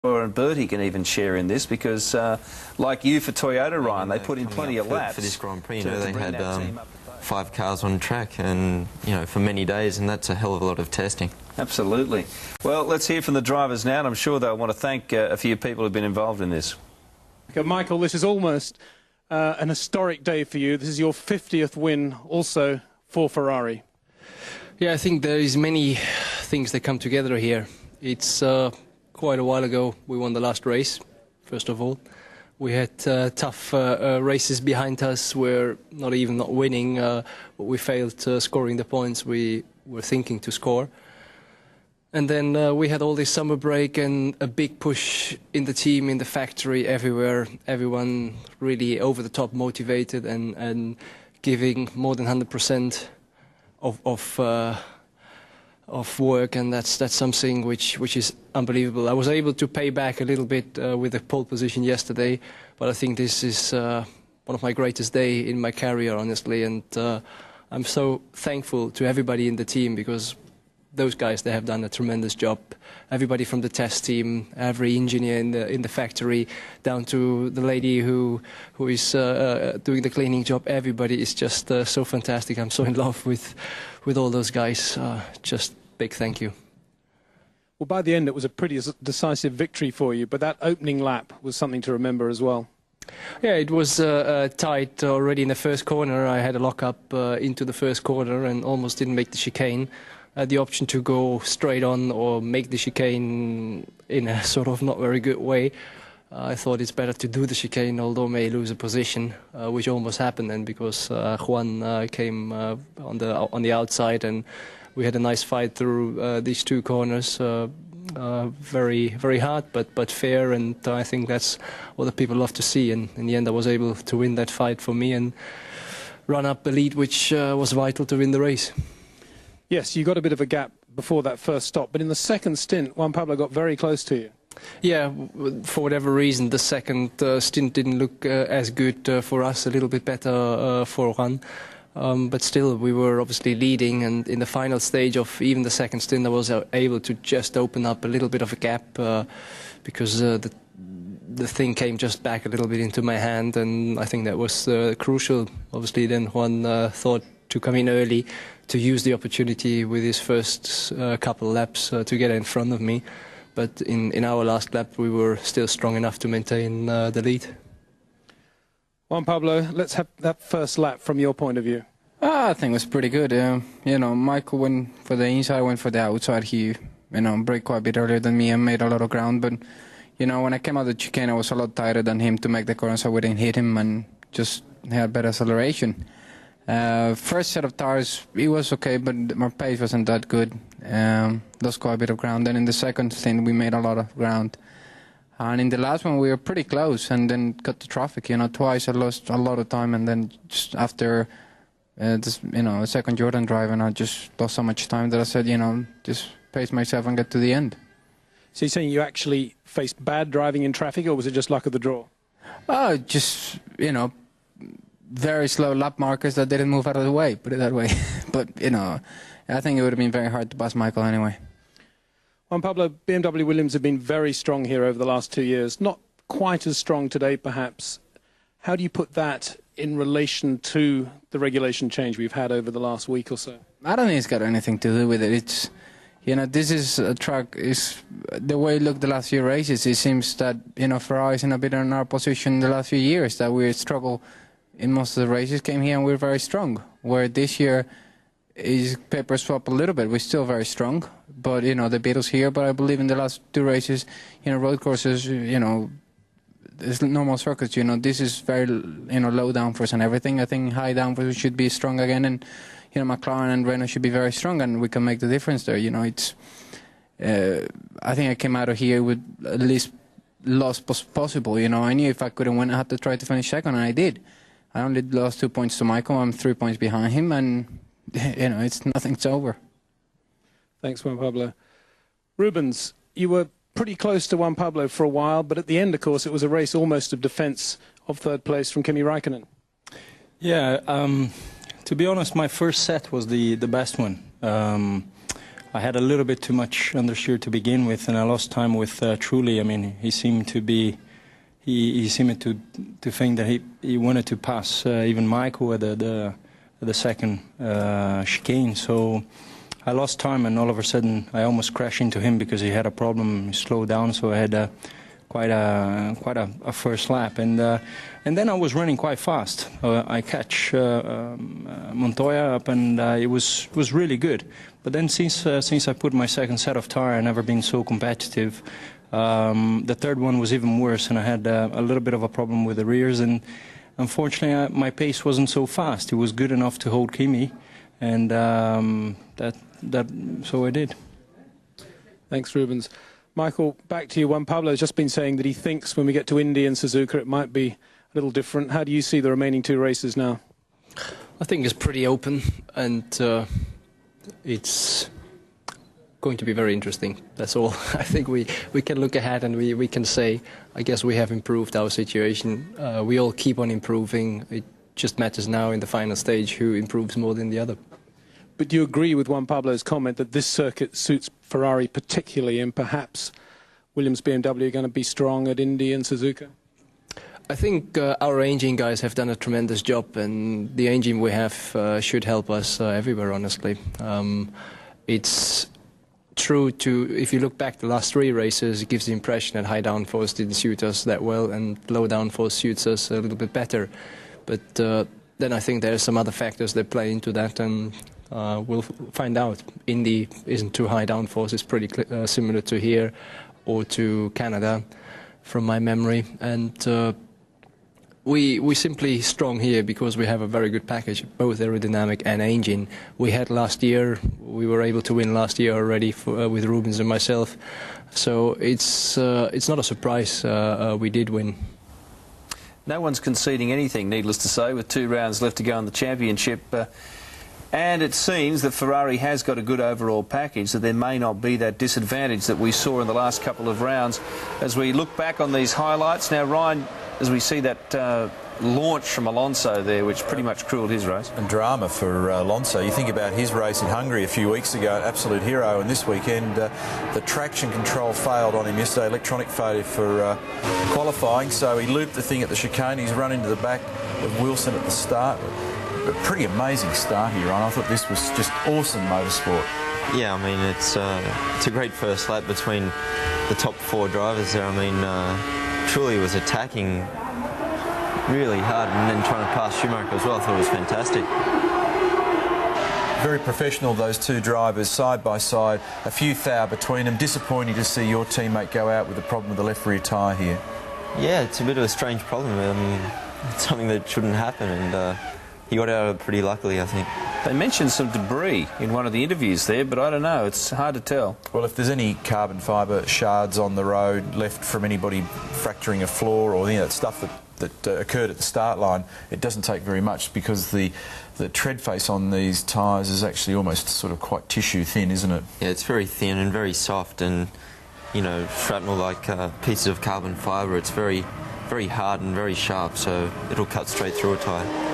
and Bertie can even share in this because, like you for Toyota, Ryan, they put in plenty of laps for this Grand Prix. You to know, they bring had that team up to pace. 5 cars on track, and for many days, and that's a hell of a lot of testing. Absolutely. Well, let's hear from the drivers now, and I'm sure they'll want to thank a few people who've been involved in this. Michael, this is almost an historic day for you. This is your 50th win, also for Ferrari. Yeah, I think there is many things that come together here. It's quite a while ago we won the last race, first of all. We had tough races behind us. We're not winning, but we failed scoring the points we were thinking to score. And then we had all this summer break and a big push in the team, in the factory, everywhere. Everyone really over the top motivated and giving more than 100% of work, and that's something which is unbelievable. I was able to pay back a little bit with the pole position yesterday, but I think this is one of my greatest days in my career, honestly, and I'm so thankful to everybody in the team because those guys, they have done a tremendous job. Everybody from the test team, every engineer in the factory, down to the lady who is doing the cleaning job. Everybody is just so fantastic. I'm so in love with all those guys. Just big thank you. Well, by the end, it was a pretty decisive victory for you, but that opening lap was something to remember as well. Yeah, it was tight already in the first corner. I had a lock-up into the first corner and almost didn't make the chicane. I had the option to go straight on or make the chicane in a sort of not very good way. I thought it's better to do the chicane, although I may lose a position, which almost happened then because Juan came on the outside, and we had a nice fight through these 2 corners. Very, very hard, but fair, and I think that's what the people love to see. And in the end, I was able to win that fight for me and run up the lead, which was vital to win the race. Yes, you got a bit of a gap before that first stop, but in the second stint, Juan Pablo got very close to you. Yeah, for whatever reason, the second stint didn't look as good for us, a little bit better for Juan. But still, we were obviously leading, and in the final stage of even the second stint, I was able to just open up a little bit of a gap because the thing came just back a little bit into my hand, and I think that was crucial. Obviously, then Juan thought to come in early, to use the opportunity with his first couple laps to get in front of me. But in our last lap, we were still strong enough to maintain the lead. Juan Pablo, let's have that first lap from your point of view. I think it was pretty good. Michael went for the inside, went for the outside. He, braked quite a bit earlier than me and made a lot of ground. But, when I came out of the chicane, I was a lot tighter than him to make the corner, so I wouldn't hit him and just had better acceleration. First set of tires, it was okay, but my pace wasn't that good. Lost quite a bit of ground. Then in the second thing, we made a lot of ground. And in the last one, we were pretty close, and then got the traffic. Twice I lost a lot of time, and then just after a second Jordan drive, and I just lost so much time that I said, just pace myself and get to the end. So you're saying you actually faced bad driving in traffic, or was it just luck of the draw? Just, very slow lap markers that didn't move out of the way, put it that way. But, I think it would have been very hard to pass Michael anyway. Juan Pablo, BMW Williams have been very strong here over the last 2 years. Not quite as strong today, perhaps. How do you put that in relation to the regulation change we've had over the last week or so? I don't think it's got anything to do with it. It's, this is a track, is the way it looked the last few races. It seems that, Ferrari's in a bit in our position the last few years, that we struggle in most of the races, came here and we're very strong. Where this year is paper swap a little bit. We're still very strong, but the battle's here. But I believe in the last 2 races, road courses, there's normal circuits. This is very low downforce and everything. I think high downforce should be strong again, and McLaren and Renault should be very strong, and we can make the difference there. It's. I think I came out of here with at least loss possible. I knew if I couldn't win, I had to try to finish second, and I did. I only lost 2 points to Michael. I'm 3 points behind him, and nothing's over. Thanks, Juan Pablo. Rubens, you were pretty close to Juan Pablo for a while, but at the end, of course, it was a race almost of defence of third place from Kimi Raikkonen. Yeah, to be honest, my first set was the best one. I had a little bit too much understeer to begin with, and I lost time with Trulli. I mean, he seemed to be, he seemed to think that he wanted to pass even Michael at the second chicane. So I lost time, and all of a sudden I almost crashed into him because he had a problem. He slowed down, so I had quite a first lap, and then I was running quite fast. I catch Montoya up, and it was really good. But then since I put my second set of tire, I've never been so competitive. The third one was even worse, and I had a little bit of a problem with the rears, and unfortunately my pace wasn't so fast. It was good enough to hold Kimi, and so I did. Thanks, Rubens. Michael, back to you. Juan Pablo has just been saying that he thinks when we get to Indy and Suzuka it might be a little different. How do you see the remaining two races now? I think it's pretty open, and it's going to be very interesting. That's all. I think we can look ahead and we can say, I guess we have improved our situation. We all keep on improving. It just matters now in the final stage who improves more than the other. But do you agree with Juan Pablo's comment that this circuit suits Ferrari particularly, and perhaps Williams BMW are going to be strong at Indy and Suzuka? I think our engine guys have done a tremendous job, and the engine we have should help us everywhere, honestly. It's true if you look back the last 3 races, it gives the impression that high downforce didn't suit us that well and low downforce suits us a little bit better. But then I think there are some other factors that play into that, and we'll find out. Indy isn't too high downforce. It's pretty similar to here or to Canada, from my memory. And we simply strong here because we have a very good package, both aerodynamic and engine. We had last year. We were able to win last year already with Rubens and myself. So it's not a surprise we did win. No one's conceding anything, needless to say, with 2 rounds left to go in the championship. And it seems that Ferrari has got a good overall package, that there may not be that disadvantage that we saw in the last couple of rounds. As we look back on these highlights, now Ryan, as we see that launch from Alonso there, which pretty much cruelled his race. And drama for Alonso. You think about his race in Hungary a few weeks ago, an absolute hero, and this weekend the traction control failed on him yesterday, electronic failure for qualifying, so he looped the thing at the chicane. He's run into the back of Wilson at the start. A pretty amazing start here, Ryan. I thought this was just awesome motorsport. Yeah, I mean, it's a great first lap between the top 4 drivers there. I mean, Trulli was attacking really hard and then trying to pass Schumacher as well. I thought it was fantastic. Very professional, those 2 drivers, side by side. A few thou between them. Disappointing to see your teammate go out with a problem with the left rear tyre here. Yeah, it's a bit of a strange problem. I mean, it's something that shouldn't happen, and he got out of it pretty luckily, I think. They mentioned some debris in one of the interviews there, but I don't know, it's hard to tell. Well, if there's any carbon fibre shards on the road left from anybody fracturing a floor or that stuff that occurred at the start line, it doesn't take very much, because the tread face on these tyres is actually almost sort of quite tissue thin, isn't it? Yeah, it's very thin and very soft, and, you know, shrapnel like pieces of carbon fibre. It's very, very hard and very sharp, so it'll cut straight through a tyre.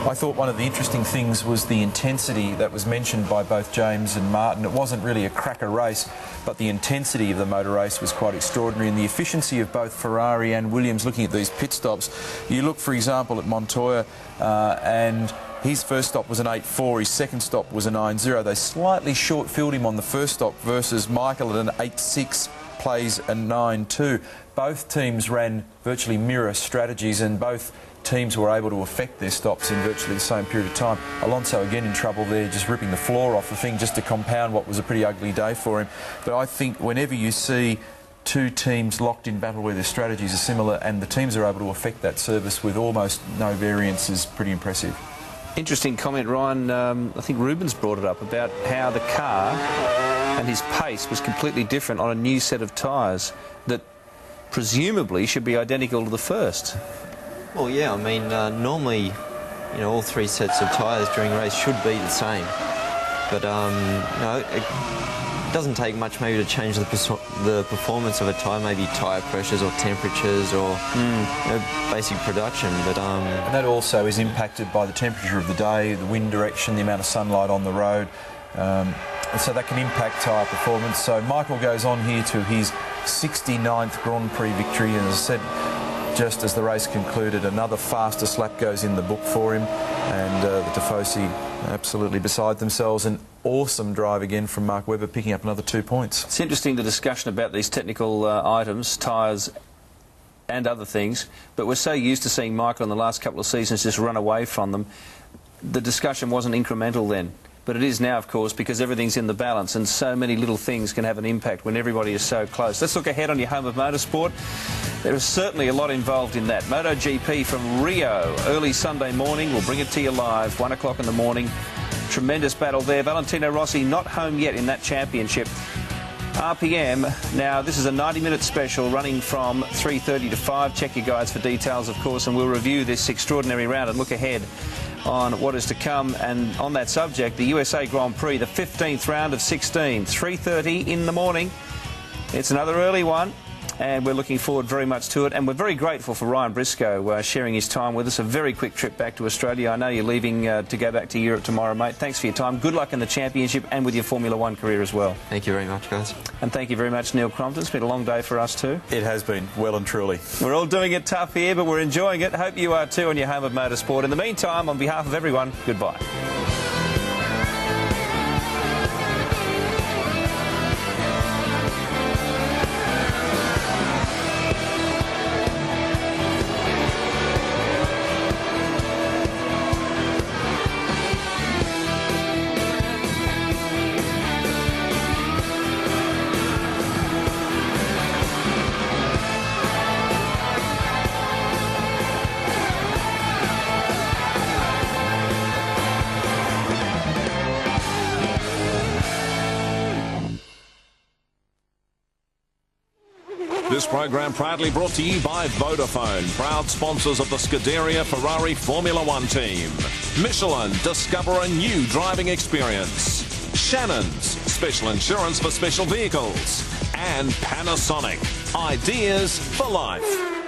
I thought one of the interesting things was the intensity that was mentioned by both James and Martin. It wasn't really a cracker race, but the intensity of the motor race was quite extraordinary, and the efficiency of both Ferrari and Williams. Looking at these pit stops, you look, for example, at Montoya, and his first stop was an 8.4, his second stop was a 9.0. They slightly short-filled him on the first stop versus Michael at an 8.6, plays a 9.2. Both teams ran virtually mirror strategies, and both teams were able to affect their stops in virtually the same period of time. Alonso again in trouble there, just ripping the floor off the thing just to compound what was a pretty ugly day for him. But I think whenever you see 2 teams locked in battle where their strategies are similar and the teams are able to affect that service with almost no variance is pretty impressive. Interesting comment, Ryan. I think Rubens brought it up about how the car and his pace was completely different on a new set of tyres that presumably should be identical to the first. Well, yeah, I mean, normally, you know, all 3 sets of tyres during a race should be the same. But, you know, it doesn't take much maybe to change the performance of a tyre, maybe tyre pressures or temperatures or you know, basic production. But and that also is impacted by the temperature of the day, the wind direction, the amount of sunlight on the road. and so that can impact tyre performance. So Michael goes on here to his 69th Grand Prix victory, and as I said, just as the race concluded, another fastest lap goes in the book for him, and the Tifosi absolutely beside themselves. An awesome drive again from Mark Webber, picking up another 2 points. It's interesting, the discussion about these technical items, tyres and other things, but we're so used to seeing Michael in the last couple of seasons just run away from them. The discussion wasn't incremental then, but it is now, of course, because everything's in the balance and so many little things can have an impact when everybody is so close. Let's look ahead on your home of motorsport. There is certainly a lot involved in that. MotoGP from Rio, early Sunday morning. We'll bring it to you live, 1 o'clock in the morning. Tremendous battle there. Valentino Rossi not home yet in that championship. RPM, now this is a 90-minute special running from 3:30 to 5. Check your guides for details, of course, and we'll review this extraordinary round and look ahead on what is to come. And on that subject, the USA Grand Prix, the 15th round of 16, 3:30 in the morning. It's another early one, and we're looking forward very much to it. And we're very grateful for Ryan Briscoe sharing his time with us. A very quick trip back to Australia. I know you're leaving to go back to Europe tomorrow, mate. Thanks for your time. Good luck in the championship and with your Formula One career as well. Thank you very much, guys. And thank you very much, Neil Crompton. It's been a long day for us too. It has been, well and truly. We're all doing it tough here, but we're enjoying it. Hope you are too on your home of motorsport. In the meantime, on behalf of everyone, goodbye. This program proudly brought to you by Vodafone, proud sponsors of the Scuderia Ferrari Formula One team. Michelin, discover a new driving experience. Shannon's, special insurance for special vehicles. And Panasonic, ideas for life.